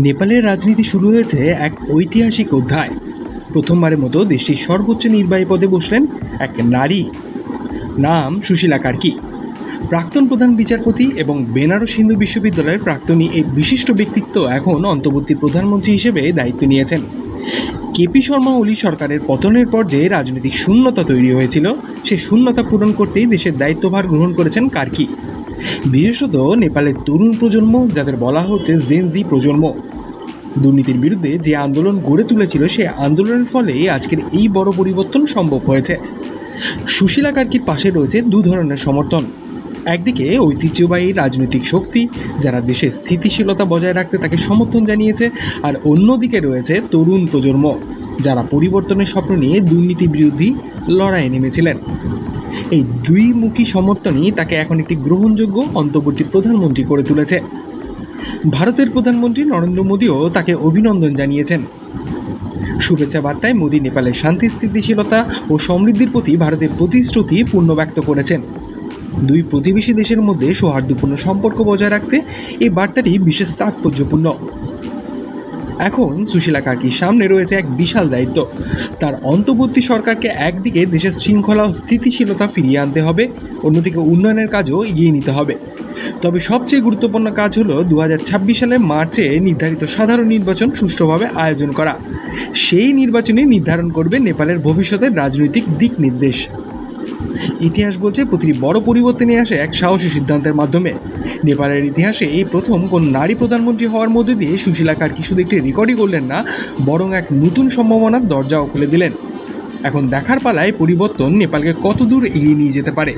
নেপালের রাজনীতি শুরু হয়েছে এক ঐতিহাসিক অধ্যায়। প্রথমবারের মতো দেশটির সর্বোচ্চ নির্বাহী পদে বসলেন এক নারী, নাম সুশীলা কার্কি। প্রাক্তন প্রধান বিচারপতি এবং বেনারস হিন্দু বিশ্ববিদ্যালয়ের প্রাক্তনী এই বিশিষ্ট ব্যক্তিত্ব এখন অন্তর্বর্তী প্রধানমন্ত্রী হিসেবে দায়িত্ব নিয়েছেন। কেপি শর্মা ওলি সরকারের পতনের পর যে রাজনৈতিক শূন্যতা তৈরি হয়েছিল, সে শূন্যতা পূরণ করতেই দেশের দায়িত্বভার গ্রহণ করেছেন কার্কি। বিশেষত নেপালের তরুণ প্রজন্ম, যাদের বলা হচ্ছে জেন জি প্রজন্ম, দুর্নীতির বিরুদ্ধে যে আন্দোলন গড়ে তুলেছিল, সে আন্দোলনের ফলে আজকের এই বড় পরিবর্তন সম্ভব হয়েছে। সুশীলা কার্কির পাশে রয়েছে দু ধরনের সমর্থন। একদিকে ঐতিহ্যবাহী রাজনৈতিক শক্তি, যারা দেশে স্থিতিশীলতা বজায় রাখতে তাকে সমর্থন জানিয়েছে, আর অন্যদিকে রয়েছে তরুণ প্রজন্ম, যারা পরিবর্তনের স্বপ্ন নিয়ে দুর্নীতি বিরোধী লড়াইয়ে নেমেছিলেন। এই দুই মুখী সমর্থনই তাকে এখন একটি গ্রহণযোগ্য অন্তর্বর্তী প্রধানমন্ত্রী করে তুলেছে। ভারতের প্রধানমন্ত্রী নরেন্দ্র মোদীও তাকে অভিনন্দন জানিয়েছেন। শুভেচ্ছা বার্তায় মোদী নেপালের শান্তি, স্থিতিশীলতা ও সমৃদ্ধির প্রতি ভারতের প্রতিশ্রুতি পূর্ণ ব্যক্ত করেছেন। দুই প্রতিবেশী দেশের মধ্যে সৌহার্দ্যপূর্ণ সম্পর্ক বজায় রাখতে এই বার্তাটি বিশেষ তাৎপর্যপূর্ণ। এখন সুশীলা কার্কির সামনে রয়েছে এক বিশাল দায়িত্ব। তার অন্তর্বর্তী সরকারকে একদিকে দেশের শৃঙ্খলা ও স্থিতিশীলতা ফিরিয়ে আনতে হবে, অন্যদিকে উন্নয়নের কাজও এগিয়ে নিতে হবে। তবে সবচেয়ে গুরুত্বপূর্ণ কাজ হলো 2026 সালের মার্চে নির্ধারিত সাধারণ নির্বাচন সুষ্ঠুভাবে আয়োজন করা। সেই নির্বাচনে নির্ধারণ করবে নেপালের ভবিষ্যতের রাজনৈতিক দিক নির্দেশ। ইতিহাস বলছে, প্রতিটি বড় পরিবর্তনে আসে এক সাহসী সিদ্ধান্তের মাধ্যমে। নেপালের ইতিহাসে এই প্রথম কোন নারী প্রধানমন্ত্রী হওয়ার মধ্যে দিয়ে সুশীলা কার্কি শুধু একটি রেকর্ডই করলেন না, বরং এক নতুন সম্ভাবনার দরজাও খুলে দিলেন। এখন দেখার পালায় পরিবর্তন নেপালকে কতদূর এগিয়ে নিয়ে যেতে পারে।